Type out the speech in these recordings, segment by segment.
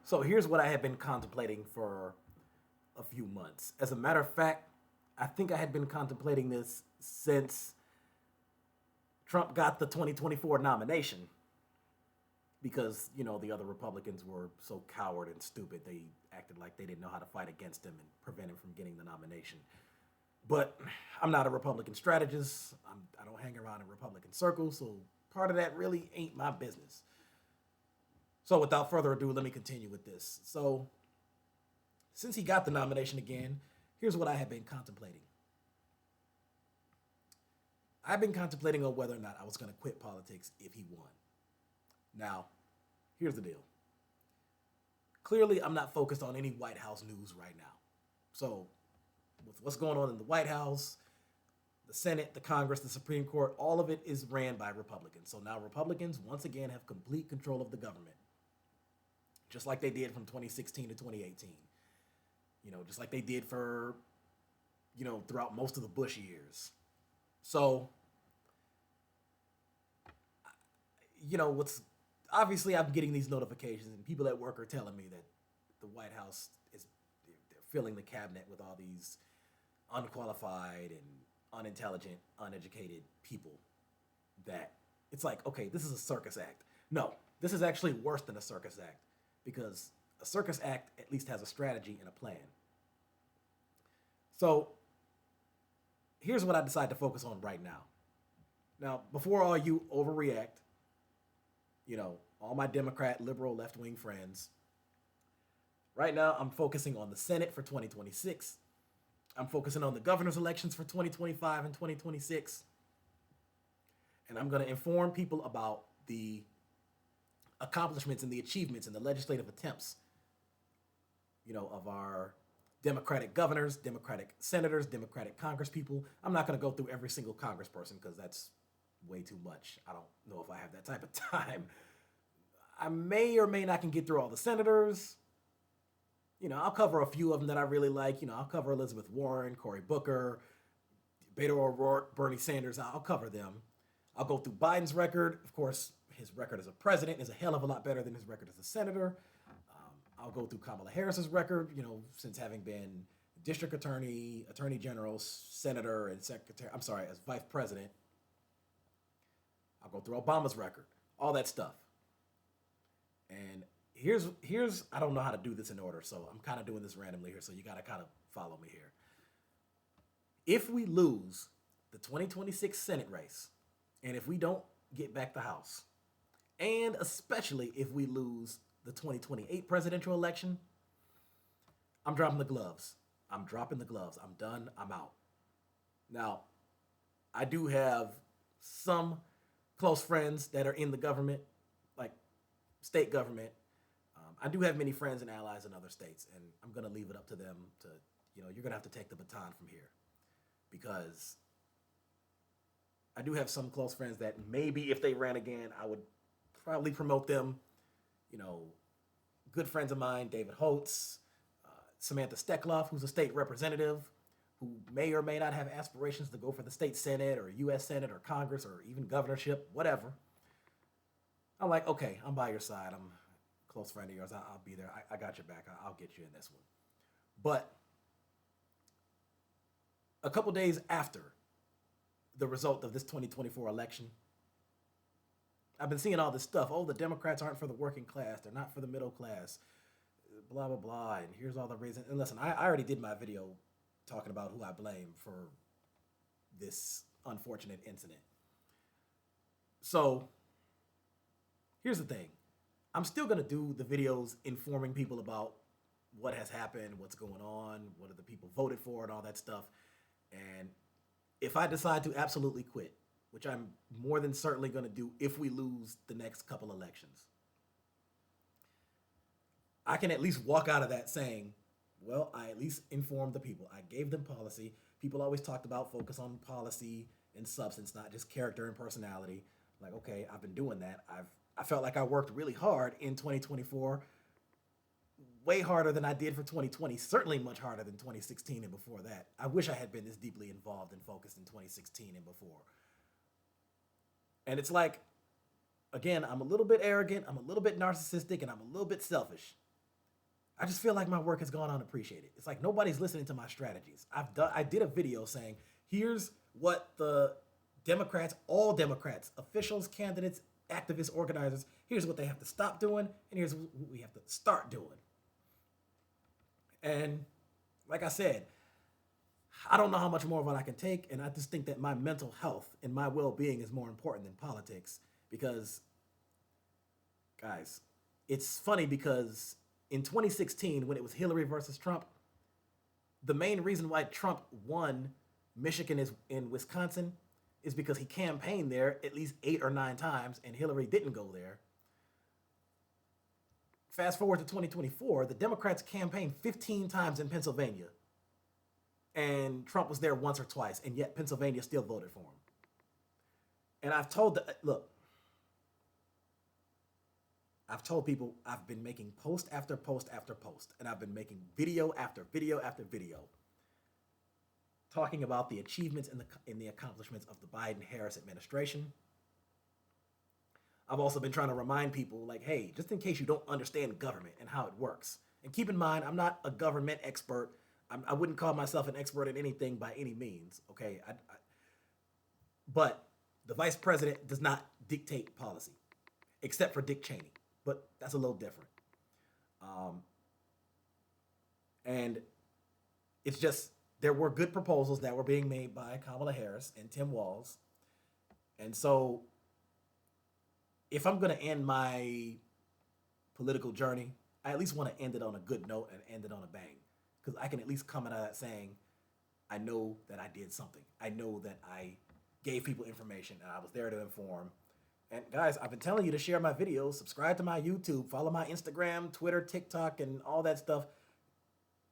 So here's what I had been contemplating for a few months. As a matter of fact, I think I had been contemplating this since Trump got the 2024 nomination because, the other Republicans were so coward and stupid. They acted like they didn't know how to fight against him and prevent him from getting the nomination. But I'm not a Republican strategist. I don't hang around in Republican circles, so part of that really ain't my business. So without further ado, let me continue with this. So since he got the nomination again, here's what I have been contemplating. I've been contemplating on whether or not I was going to quit politics if he won. Now, here's the deal. Clearly, I'm not focused on any White House news right now. So, with what's going on in the White House, the Senate, the Congress, the Supreme Court, all of it is ran by Republicans. So now Republicans, once again, have complete control of the government, just like they did from 2016 to 2018. Just like they did for, throughout most of the Bush years. So, what's obviously I'm getting these notifications, and people at work are telling me that the White House is they're filling the cabinet with all these unqualified and unintelligent, uneducated people. That it's like, okay, this is a circus act. No, this is actually worse than a circus act because a circus act at least has a strategy and a plan. So here's what I decide to focus on right now. Now, before all you overreact, all my Democrat, liberal, left wing friends, right now I'm focusing on the Senate for 2026. I'm focusing on the governor's elections for 2025 and 2026. And I'm going to inform people about the accomplishments and the achievements and the legislative attempts, of our Democratic governors, Democratic senators, Democratic congresspeople. I'm not going to go through every single congressperson because that's way too much. I don't know if I have that type of time. I may or may not can get through all the senators. I'll cover a few of them that I really like. I'll cover Elizabeth Warren, Cory Booker, Beto O'Rourke, Bernie Sanders. I'll cover them. I'll go through Biden's record. Of course, his record as a president is a hell of a lot better than his record as a senator. I'll go through Kamala Harris's record, since having been district attorney, attorney general, senator, and secretary. I'm sorry, as vice president. I'll go through Obama's record, all that stuff. And here's I don't know how to do this in order, so I'm kind of doing this randomly here, so you got to kind of follow me here. If we lose the 2026 Senate race, and if we don't get back the House, and especially if we lose the 2028 presidential election, I'm dropping the gloves. I'm dropping the gloves. I'm done. I'm out. Now, I do have some close friends that are in the government, like state government. I do have many friends and allies in other states, and I'm going to leave it up to them to, you're going to have to take the baton from here because I do have some close friends that maybe if they ran again, I would probably promote them. Good friends of mine, David Holtz, Samantha Steckloff, who's a state representative, who may or may not have aspirations to go for the state Senate or U.S. Senate or Congress or even governorship, whatever. I'm like, okay, I'm by your side. I'm a close friend of yours. I'll be there. I got your back. I'll get you in this one. But a couple days after the result of this 2024 election, I've been seeing all this stuff. Oh, the Democrats aren't for the working class. They're not for the middle class. Blah, blah, blah. And here's all the reasons. And listen, I already did my video talking about who I blame for this unfortunate incident. So here's the thing. I'm still going to do the videos informing people about what has happened, what's going on, what are the people voted for, and all that stuff. And if I decide to absolutely quit, which I'm more than certainly going to do if we lose the next couple elections, I can at least walk out of that saying, well, I at least informed the people. I gave them policy. People always talked about focus on policy and substance, not just character and personality. Like, okay, I've been doing that. I felt like I worked really hard in 2024, way harder than I did for 2020, certainly much harder than 2016 and before that. I wish I had been this deeply involved and focused in 2016 and before. And it's like, again, I'm a little bit arrogant, I'm a little bit narcissistic, and I'm a little bit selfish. I just feel like my work has gone unappreciated. It's like nobody's listening to my strategies. I did a video saying, here's what the Democrats, all Democrats, officials, candidates, activists, organizers, here's what they have to stop doing, and here's what we have to start doing. And like I said, I don't know how much more of it I can take, and I just think that my mental health and my well-being is more important than politics. Because, guys, it's funny because in 2016, when it was Hillary versus Trump, the main reason why Trump won Michigan is in Wisconsin is because he campaigned there at least 8 or 9 times, and Hillary didn't go there. Fast forward to 2024, the Democrats campaigned 15 times in Pennsylvania, and Trump was there once or twice, and yet Pennsylvania still voted for him. And I've told people I've been making post after post after post, and I've been making video after video after video talking about the achievements and the accomplishments of the Biden-Harris administration. I've also been trying to remind people, like, hey, just in case you don't understand government and how it works. And keep in mind, I'm not a government expert. I wouldn't call myself an expert in anything by any means, okay? But the vice president does not dictate policy, except for Dick Cheney. But that's a little different. And it's just, there were good proposals that were being made by Kamala Harris and Tim Walz. And so if I'm going to end my political journey, I at least want to end it on a good note and end it on a bang. Because I can at least come out of that saying, I know that I did something. I know that I gave people information and I was there to inform. And guys, I've been telling you to share my videos, subscribe to my YouTube, follow my Instagram, Twitter, TikTok, and all that stuff.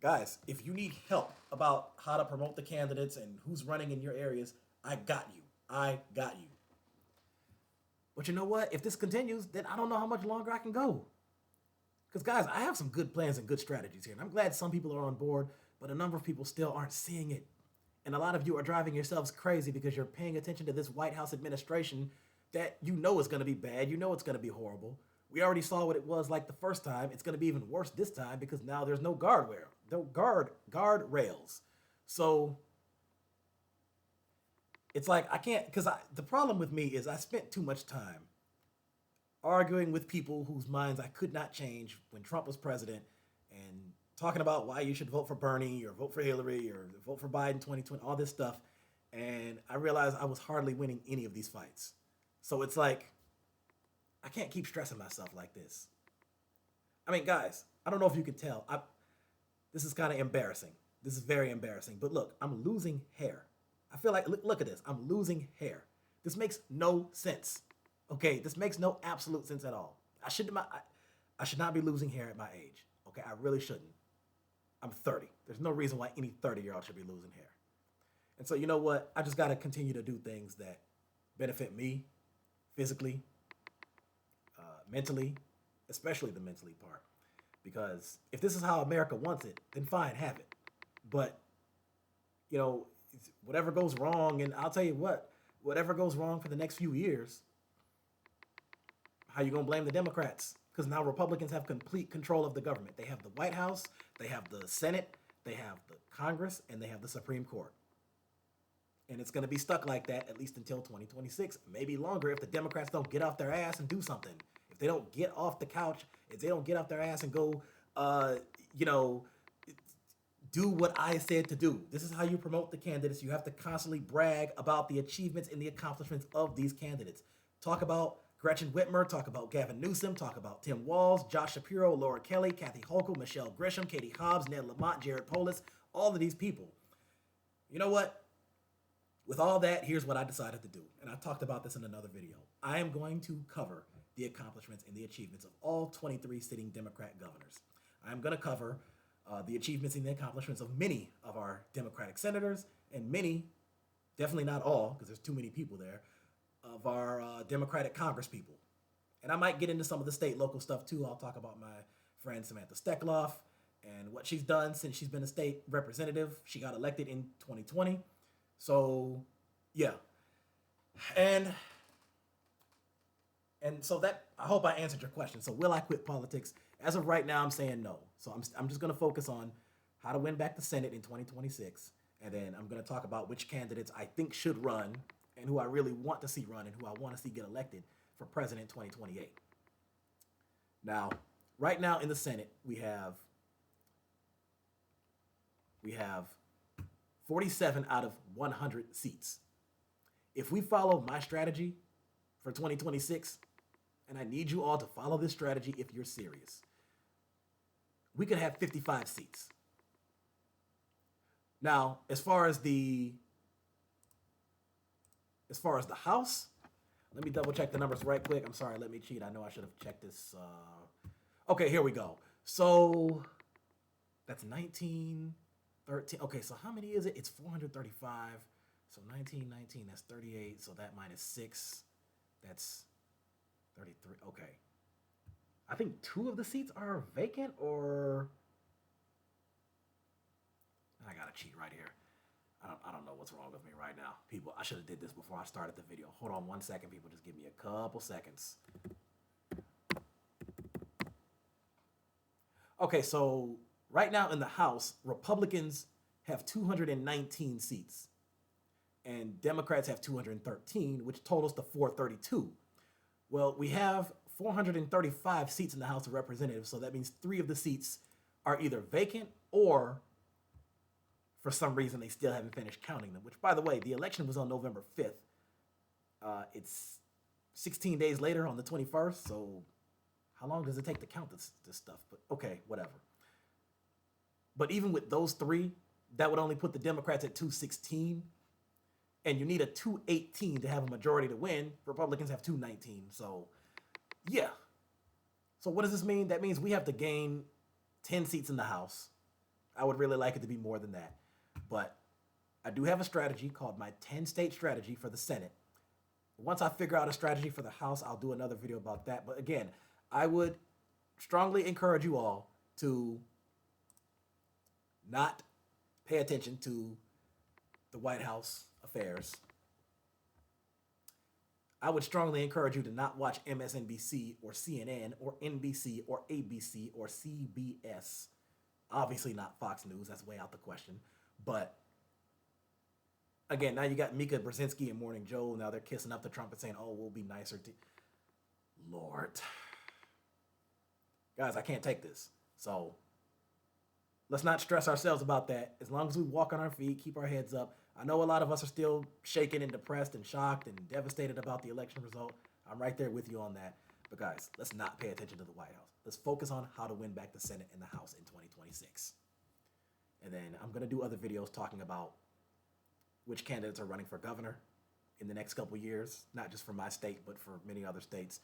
Guys, if you need help about how to promote the candidates and who's running in your areas, I got you. I got you. But you know what? If this continues, then I don't know how much longer I can go. Because, guys, I have some good plans and good strategies here. And I'm glad some people are on board, but a number of people still aren't seeing it. And a lot of you are driving yourselves crazy because you're paying attention to this White House administration that you know is going to be bad. You know it's going to be horrible. We already saw what it was like the first time. It's going to be even worse this time because now there's no guard rails. So it's like I can't, because the problem with me is I spent too much time arguing with people whose minds I could not change when Trump was president and talking about why you should vote for Bernie or vote for Hillary or vote for Biden 2020, all this stuff. And I realized I was hardly winning any of these fights. So it's like, I can't keep stressing myself like this. I mean, guys, I don't know if you can tell. This is kind of embarrassing. This is very embarrassing. But look, I'm losing hair. I feel like, look at this. I'm losing hair. This makes no sense. Okay, this makes no absolute sense at all. I should not be losing hair at my age. Okay, I really shouldn't. I'm 30. There's no reason why any 30-year-old should be losing hair. And so you know what? I just got to continue to do things that benefit me physically, mentally, especially the mentally part. Because if this is how America wants it, then fine, have it. But, you know, whatever goes wrong, and I'll tell you what, whatever goes wrong for the next few years, how you gonna blame the Democrats? Because now Republicans have complete control of the government. They have the White House, they have the Senate, they have the Congress, and they have the Supreme Court. And it's gonna be stuck like that at least until 2026, maybe longer if the Democrats don't get off their ass and do something. If they don't get off the couch, if they don't get off their ass and go, do what I said to do. This is how you promote the candidates. You have to constantly brag about the achievements and the accomplishments of these candidates. Talk about Gretchen Whitmer, talk about Gavin Newsom, talk about Tim Walz, Josh Shapiro, Laura Kelly, Kathy Hochul, Michelle Grisham, Katie Hobbs, Ned Lamont, Jared Polis, all of these people. You know what? With all that, here's what I decided to do. And I talked about this in another video. I am going to cover the accomplishments and the achievements of all 23 sitting Democrat governors. I'm going to cover the achievements and the accomplishments of many of our Democratic senators and many, definitely not all, because there's too many people there, of our Democratic Congress people. And I might get into some of the state, local stuff too. I'll talk about my friend Samantha Steckloff and what she's done since she's been a state representative. She got elected in 2020. So, yeah. And And so that, I hope I answered your question. So will I quit politics? As of right now, I'm saying no. So I'm just going to focus on how to win back the Senate in 2026. And then I'm going to talk about which candidates I think should run and who I really want to see run and who I want to see get elected for president 2028. Now, right now in the Senate, we have 47 out of 100 seats. If we follow my strategy for 2026, and I need you all to follow this strategy if you're serious, we could have 55 seats. Now, as far as the House, let me double check the numbers right quick. I'm sorry, let me cheat. I know I should have checked this. Okay, here we go. So that's 19, 13. Okay, so how many is it? It's 435. So 19, 19, that's 38. So that minus 6, that's 33. Okay. I think 2 of the seats are vacant, or I gotta cheat right here. I don't know what's wrong with me right now. People, I should have did this before I started the video. Hold on 1 second, people. Just give me a couple seconds. Okay, so right now in the House, Republicans have 219 seats, and Democrats have 213, which totals to 432. Well, we have 435 seats in the House of Representatives, so that means 3 of the seats are either vacant or for some reason they still haven't finished counting them, which, by the way, the election was on November 5th. It's 16 days later on the 21st, so how long does it take to count this stuff? But okay, whatever. But even with those 3, that would only put the Democrats at 216, and you need a 218 to have a majority to win. Republicans have 219, so yeah. So what does this mean? That means we have to gain 10 seats in the House. I would really like it to be more than that. But I do have a strategy called my 10-state strategy for the Senate. Once I figure out a strategy for the House, I'll do another video about that. But again, I would strongly encourage you all to not pay attention to the White House affairs. I would strongly encourage you to not watch MSNBC or CNN or NBC or ABC or CBS. Obviously not Fox News, that's way out the question. But again, now you got Mika Brzezinski and Morning Joe. Now they're kissing up to Trump and saying, oh, we'll be nicer to... Lord. Guys, I can't take this. So let's not stress ourselves about that. As long as we walk on our feet, keep our heads up. I know a lot of us are still shaken and depressed and shocked and devastated about the election result. I'm right there with you on that. But guys, let's not pay attention to the White House. Let's focus on how to win back the Senate and the House in 2026. And then I'm going to do other videos talking about which candidates are running for governor in the next couple years, not just for my state, but for many other states.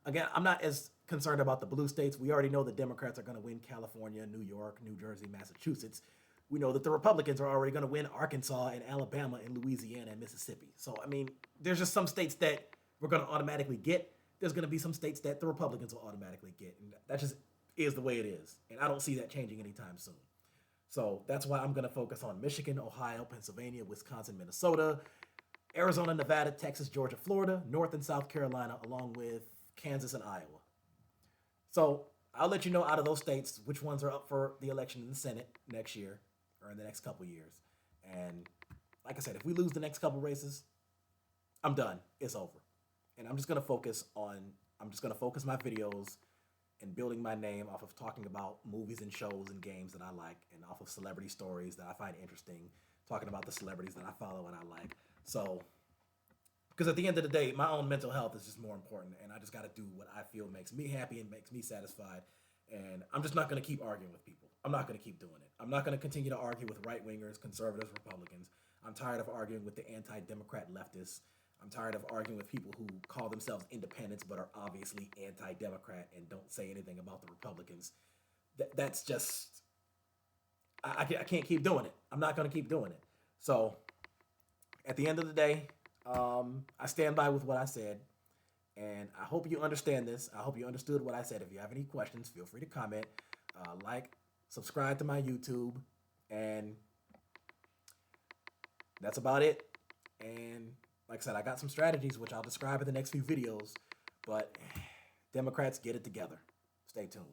Again, I'm not as concerned about the blue states. We already know the Democrats are going to win California, New York, New Jersey, Massachusetts. We know that the Republicans are already going to win Arkansas and Alabama and Louisiana and Mississippi. So, I mean, there's just some states that we're going to automatically get. There's going to be some states that the Republicans will automatically get. And that just is the way it is. And I don't see that changing anytime soon. So that's why I'm going to focus on Michigan, Ohio, Pennsylvania, Wisconsin, Minnesota, Arizona, Nevada, Texas, Georgia, Florida, North and South Carolina, along with Kansas and Iowa. So I'll let you know out of those states which ones are up for the election in the Senate next year or in the next couple years. And like I said, if we lose the next couple races, I'm done. It's over. And I'm just going to focus my videos and building my name off of talking about movies and shows and games that I like, and off of celebrity stories that I find interesting, talking about the celebrities that I follow and I like. So, because at the end of the day, my own mental health is just more important, and I just got to do what I feel makes me happy and makes me satisfied. And I'm just not going to keep arguing with people. I'm not going to keep doing it. I'm not going to continue to argue with right-wingers, conservatives, Republicans. I'm tired of arguing with the anti-democrat leftists. I'm tired of arguing with people who call themselves independents but are obviously anti-democrat and don't say anything about the Republicans. That's just... I can't keep doing it. I'm not going to keep doing it. So, at the end of the day, I stand by with what I said, and I hope you understand this. I hope you understood what I said. If you have any questions, feel free to comment, like, subscribe to my YouTube, and that's about it. And like I said, I got some strategies which I'll describe in the next few videos, But Democrats, get it together. Stay tuned.